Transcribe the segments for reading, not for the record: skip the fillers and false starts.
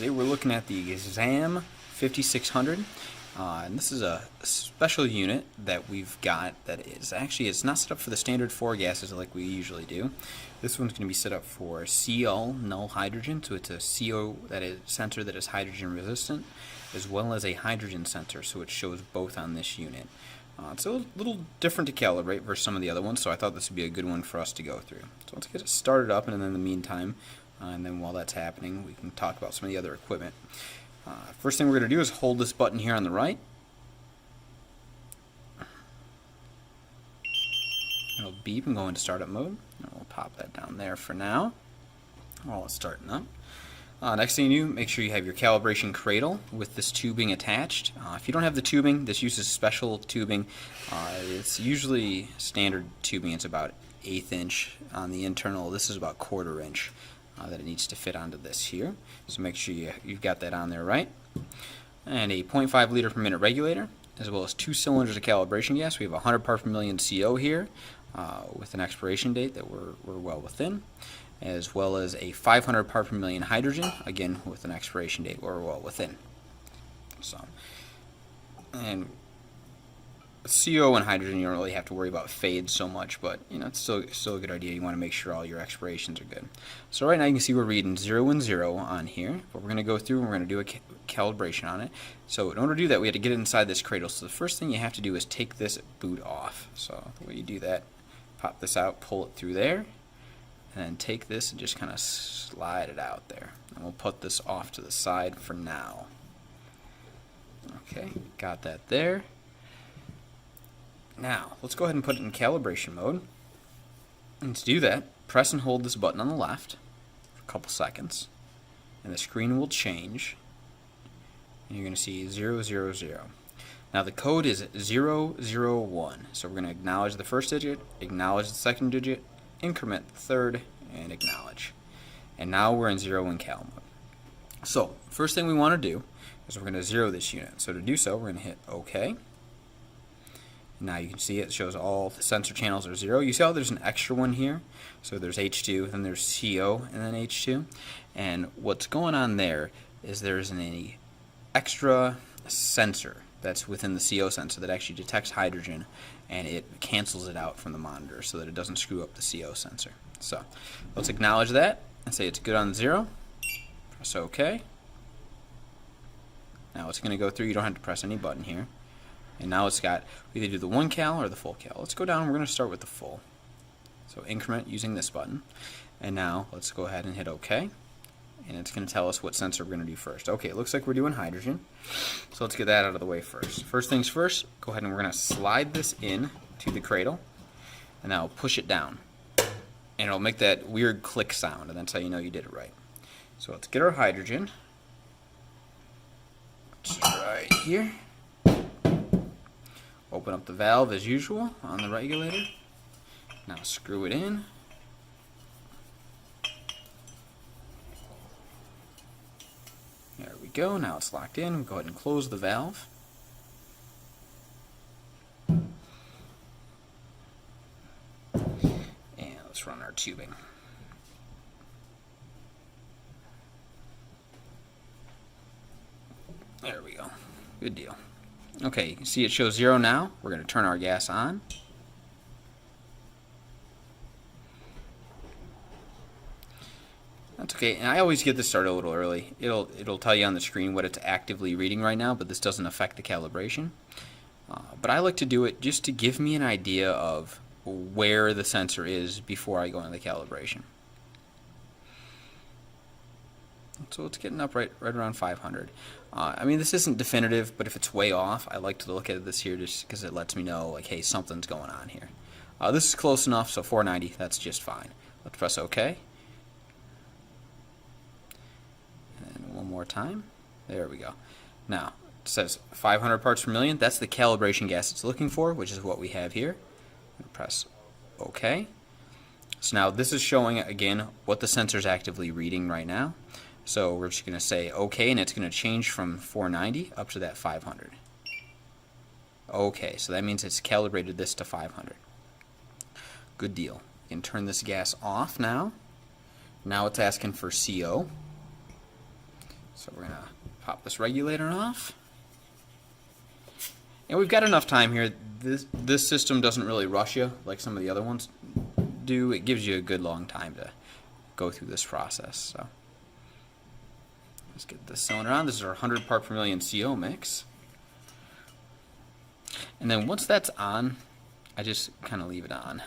Today we're looking at the Dammam 5600, and this is a special unit that we've got that is actually, it's not set up for the standard 4 gases like we usually do. This one's going to be set up for CO, null hydrogen, so it's a CO sensor that is hydrogen resistant, as well as a hydrogen sensor, so it shows both on this unit. It's a little different to calibrate versus some of the other ones, so I thought this would be a good one for us to go through. So let's get it started up, and then in the meantime, and then while that's happening, we can talk about some of the other equipment. First thing we're going to do is hold this button here on the right. It'll beep and go into startup mode. And we'll pop that down there for now while it's starting up. Next thing you do, make sure you have your calibration cradle with this tubing attached. If you don't have the tubing, this uses special tubing. It's usually standard tubing. It's about 1/8 inch on the internal. This is about 1/4 inch that it needs to fit onto this here. So make sure you've got that on there right. And a 0.5 liter per minute regulator, as well as 2 cylinders of calibration gas. We have 100 parts per million CO here with an expiration date that we're well within, as well as a 500 part per million hydrogen, again with an expiration date we're well within. So, and CO and hydrogen, you don't really have to worry about fade so much, but you know, it's still a good idea. You want to make sure all your expirations are good. So right now you can see we're reading 0 and 0 on here, but we're going to go through and we're going to do a calibration on it. So in order to do that, we have to get it inside this cradle. So the first thing you have to do is take this boot off. So the way you do that, pop this out, pull it through there, and then take this and just kind of slide it out there. And we'll put this off to the side for now. Okay, got that there. Now, let's go ahead and put it in calibration mode. And to do that, press and hold this button on the left for a couple seconds, and the screen will change, and you're going to see 000. Now the code is 001, so we're going to acknowledge the first digit, acknowledge the second digit, increment the third, and acknowledge. And now we're in 0 in cal mode. So, first thing we want to do is we're going to 0 this unit. So to do so, we're going to hit OK. Now you can see it shows all the sensor channels are 0. You see how there's an extra one here? So there's H2, then there's CO, and then H2. And what's going on there is there's an extra sensor that's within the CO sensor that actually detects hydrogen, and it cancels it out from the monitor so that it doesn't screw up the CO sensor. So let's acknowledge that and say it's good on 0. Press OK. Now it's going to go through. You don't have to press any button here. And now it's got, we either do the 1 cal or the full cal. Let's go down, we're going to start with the full. So increment using this button. And now let's go ahead and hit OK. And it's going to tell us what sensor we're going to do first. Okay, it looks like we're doing hydrogen. So let's get that out of the way first. First things first, go ahead and we're going to slide this in to the cradle. And now push it down. And it'll make that weird click sound, and that's how you know you did it right. So let's get our hydrogen. It's right here. Open up the valve as usual on the regulator. Now screw it in. There we go. Now it's locked in. We'll go ahead and close the valve. And let's run our tubing. There we go. Good deal. Okay, you can see it shows 0 now. We're going to turn our gas on. That's okay, and I always get this started a little early. It'll tell you on the screen what it's actively reading right now, but this doesn't affect the calibration. But I like to do it just to give me an idea of where the sensor is before I go into the calibration. So it's getting up right around 500. I mean, this isn't definitive, but if it's way off, I like to look at this here just because it lets me know, like, hey, something's going on here. This is close enough, so 490, that's just fine. Let's press OK. And one more time. There we go. Now, it says 500 parts per million. That's the calibration gas it's looking for, which is what we have here. Press OK. So now this is showing, again, what the sensor is actively reading right now. So we're just going to say OK, and it's going to change from 490 up to that 500. Okay, so that means it's calibrated this to 500. Good deal. You can turn this gas off now. Now it's asking for CO. So we're going to pop this regulator off. And we've got enough time here. This system doesn't really rush you like some of the other ones do. It gives you a good long time to go through this process. So let's get this cylinder on. This is our 100 part per million CO mix. And then once that's on, I just kind of leave it on.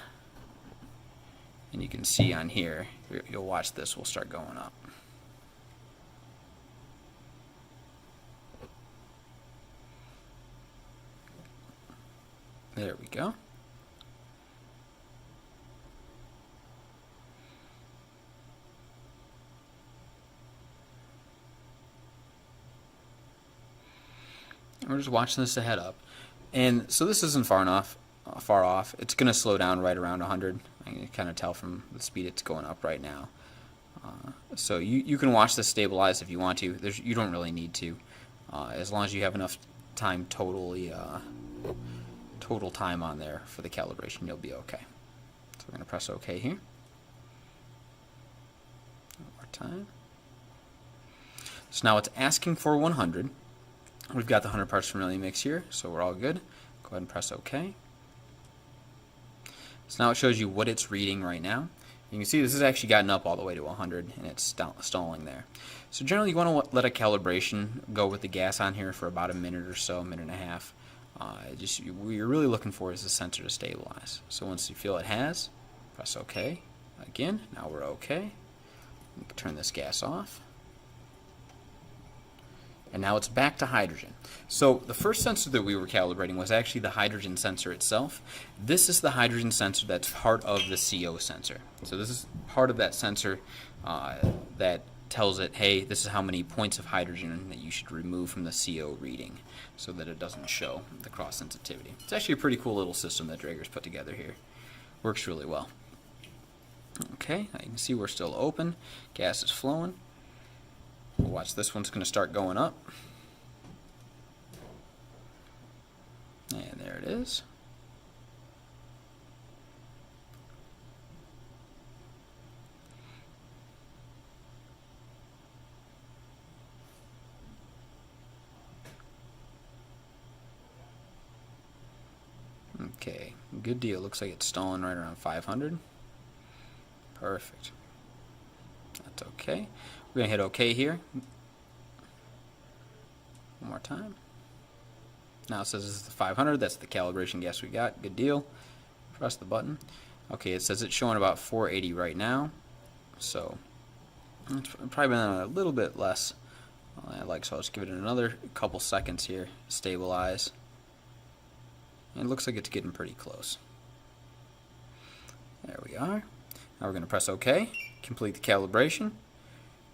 And you can see on here, you'll watch this will start going up. There we go. We're just watching this to head up. And so this isn't far off. It's going to slow down right around 100. I can kind of tell from the speed it's going up right now. So you can watch this stabilize if you want to. You don't really need to. As long as you have enough time total time on there for the calibration, you'll be okay. So we're going to press OK here. One more time. So now it's asking for 100. We've got the 100 parts per million mix here, so we're all good. Go ahead and press OK. So now it shows you what it's reading right now. You can see this has actually gotten up all the way to 100, and it's stalling there. So generally you want to let a calibration go with the gas on here for about a minute or so, a minute and a half. What you're really looking for is the sensor to stabilize. So once you feel it has, press OK. Again, now we're OK. Turn this gas off. And now it's back to hydrogen. So the first sensor that we were calibrating was actually the hydrogen sensor itself. This is the hydrogen sensor that's part of the CO sensor. So this is part of that sensor that tells it, hey, this is how many points of hydrogen that you should remove from the CO reading so that it doesn't show the cross sensitivity. It's actually a pretty cool little system that Draeger's put together here. Works really well. Okay, now you can see we're still open. Gas is flowing. We'll watch this one's going to start going up. And there it is. Okay, good deal. Looks like it's stalling right around 500. Perfect. That's okay. We're going to hit OK here. One more time. Now it says this is the 500. That's the calibration gas we got. Good deal. Press the button. Okay, it says it's showing about 480 right now. So it's probably been a little bit less. So I'll just give it another couple seconds here. Stabilize. And it looks like it's getting pretty close. There we are. Now we're going to press OK. Complete the calibration.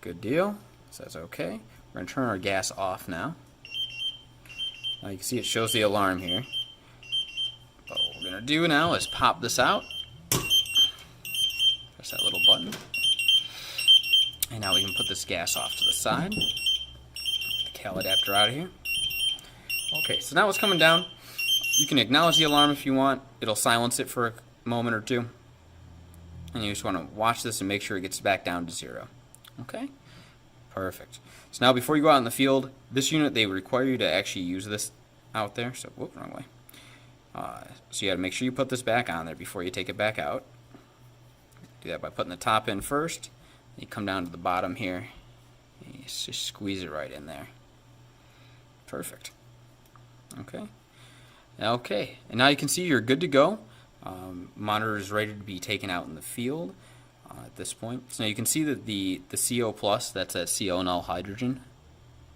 Good deal. It says OK. We're going to turn our gas off now. Now you can see it shows the alarm here. But what we're going to do now is pop this out. Press that little button. And now we can put this gas off to the side. Get the cal adapter out of here. Okay, so now it's coming down. You can acknowledge the alarm if you want. It'll silence it for a moment or two. And you just want to watch this and make sure it gets back down to 0. Okay? Perfect. So now before you go out in the field, this unit, they require you to actually use this out there. So, whoop, wrong way. So you got to make sure you put this back on there before you take it back out. Do that by putting the top in first. You come down to the bottom here. And you just squeeze it right in there. Perfect. Okay. Okay. And now you can see you're good to go. Monitor is ready to be taken out in the field at this point. So now you can see that the CO plus, that's that CO null hydrogen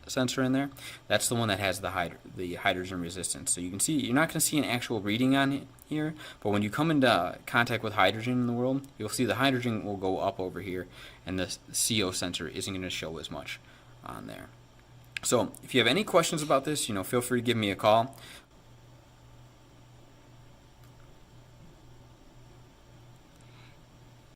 sensor in there. That's the one that has the hydrogen resistance. So you can see you're not going to see an actual reading on here, but when you come into contact with hydrogen in the world, you'll see the hydrogen will go up over here, and the CO sensor isn't going to show as much on there. So if you have any questions about this, feel free to give me a call.